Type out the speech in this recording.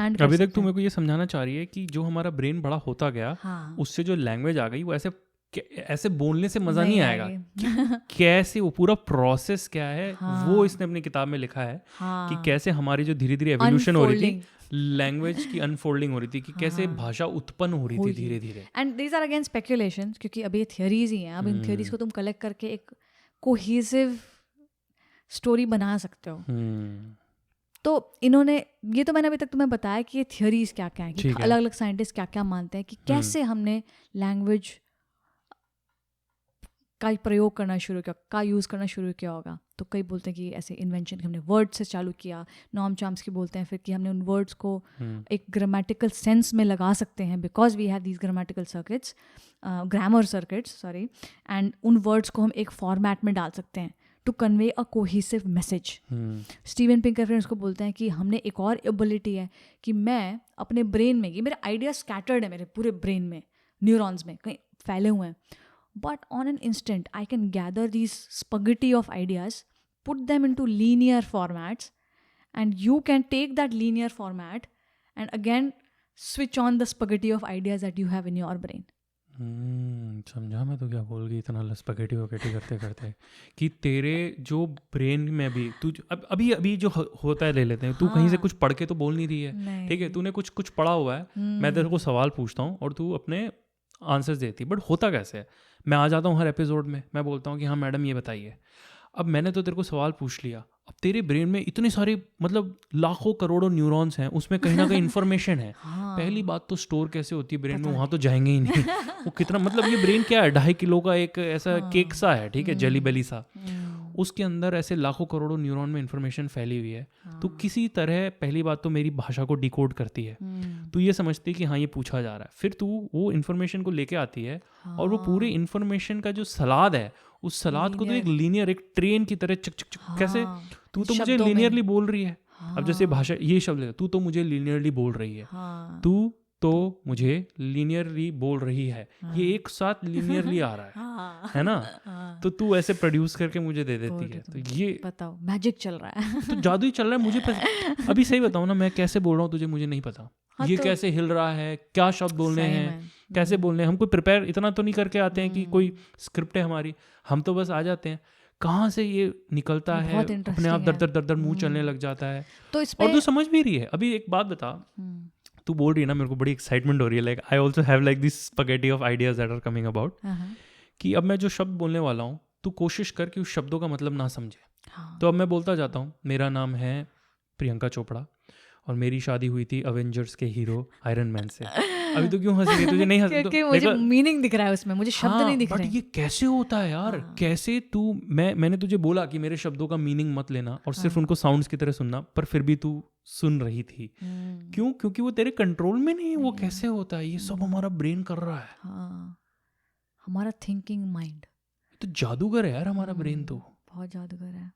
अभी तक तू मेरे को ये समझाना चाह रही है कि जो हमारा ब्रेन बड़ा होता गया, हाँ, उससे जो लैंग्वेज आ गई वो ऐसे बोलने से मज़ा नहीं आएगा आएगी। कैसे वो पूरा प्रोसेस क्या है, हाँ, वो इसने अपनी किताब में लिखा है कि हाँ, कैसे हमारी जो धीरे धीरे एवोल्यूशन हो रही थी, unfolding, लैंग्वेज की अनफोल्डिंग हो रही थी, कि कैसे हाँ, भाषा उत्पन्न हो रही थी हुई। धीरे धीरे। And these are again speculations, क्योंकि अभी ये थियरीज ही हैं। अब इन थियरीज को तुम कलेक्ट करके एक कोहेसिव स्टोरी बना सकते हो। तो इन्होंने, ये तो मैंने अभी तक तुम्हें बताया कि ये थियरीज क्या क्या हैं, कि ठीक है। अलग अलग साइंटिस्ट क्या क्या मानते हैं कि कैसे हमने लैंग्वेज का प्रयोग करना शुरू किया, का यूज़ करना शुरू किया होगा। तो कई बोलते हैं कि ऐसे इन्वेंशन हमने वर्ड से चालू किया, नॉम चॉम्स्की बोलते हैं फिर कि हमने उन वर्ड्स को एक ग्रामेटिकल सेंस में लगा सकते हैं, because we have these grammatical circuits, grammar circuits sorry, and उन वर्ड्स को हम एक फॉर्मेट में डाल सकते हैं to convey a cohesive message. Steven Pinker फिर उसको बोलते हैं कि हमने एक और एबिलिटी है कि मैं अपने ब्रेन में, ये मेरे आइडिया स्कैटर्ड है मेरे पूरे ब्रेन में, न्यूरॉन्स में कहीं फैले हुए हैं, but on an instant I can gather these spaghetti of ideas, put them into linear formats, and you can take that linear format and again switch on the spaghetti of ideas that you have in your brain. समझा मैं तो क्या बोल गई इतना spaghetti वगैटी करते करते, कि तेरे जो ब्रेन में भी तू अभी जो होता है ले लेते हैं, तू कहीं से कुछ पढ़ के तो बोल नहीं रही है, ठीक है, तूने कुछ पढ़ा हुआ है, मैं तेरे को सवाल पूछता हूँ और तू अपने आंसर्स देती, बट होता कैसे है, मैं आ जाता हूँ हर एपिसोड में, मैं बोलता हूँ कि हाँ मैडम ये बताइए, अब मैंने तो तेरे को सवाल पूछ लिया, अब तेरे ब्रेन में इतने सारे मतलब लाखों करोड़ों न्यूरॉन्स हैं, उसमें कहीं ना कहीं इन्फॉर्मेशन है। पहली बात तो स्टोर कैसे होती है ब्रेन में, वहाँ तो जाएंगे ही नहीं। वो कितना मतलब ये ब्रेन क्या है, 2.5 किलो का एक ऐसा केक सा है, ठीक है, जेली बेली सा, उसके अंदर ऐसे लाखों करोड़ों न्यूरॉन में इन्फॉर्मेशन फैली हुई है। तो किसी तरह पहली बात तो मेरी भाषा को डिकोड करती है, तो ये समझती है कि हाँ ये पूछा जा रहा है, फिर तू वो इन्फॉर्मेशन को लेके आती है और वो पूरे इन्फॉर्मेशन का जो सलाद है, उस सलाद को तो एक लीनियर, एक ट्रेन की तरह चक चक चक, कैसे तू तो मुझे लीनियरली बोल रही है। अब जैसे भाषा ये शब्द है, तू तो मुझे लीनियरली बोल रही है, तू तो मुझे लीनियरली बोल रही है, ये एक साथ लीनियरली आ रहा है ना, तो तू ऐसे प्रोड्यूस करके मुझे दे देती है। तो ये बताओ, मैजिक चल रहा है। तो जादू ही चल रहा है मुझे। अभी सही बताऊँ ना, मैं कैसे बोल रहा हूँ तुझे मुझे नहीं पता, ये तो कैसे हिल रहा है, क्या शब्द बोलने हैं, कैसे बोलने हैं, हम कोई प्रिपेयर इतना तो नहीं करके आते हैं कि कोई स्क्रिप्ट है हमारी, हम तो बस आ जाते हैं, कहाँ से ये निकलता है, अपने आप दर दर मुंह चलने लग जाता है, तो और तू समझ भी रही है। अभी एक बात बता, तू बोल रही है ना, मेरे को बड़ी एक्साइटमेंट हो रही है, like I also have like this spaghetti of ideas that are coming about, कि अब मैं जो शब्द बोलने वाला हूँ, तू कोशिश कर कि उस शब्दों का मतलब ना समझे। तो अब मैं बोलता जाता हूँ, मेरा नाम है प्रियंका चोपड़ा और मेरी शादी हुई थी अवेंजर्स के हीरो आयरन मैन से। अभी तो क्यों हंस रही है, तुझे नहीं हंस, क्योंकि मुझे मीनिंग दिख रहा है उसमें, मुझे शब्द नहीं दिख रहे। बट ये कैसे होता है यार, कैसे तू, मैंने तुझे बोला कि मेरे शब्दों का मीनिंग मत लेना और सिर्फ उनको साउंड्स की तरह सुनना, पर फिर भी तू सुन रही थी, क्यों? क्योंकि वो तेरे कंट्रोल में नहीं है। वो कैसे होता है? ये सब हमारा ब्रेन कर रहा है, हमारा थिंकिंग माइंड। तो जादूगर है यार हमारा ब्रेन, तो बहुत जादूगर है।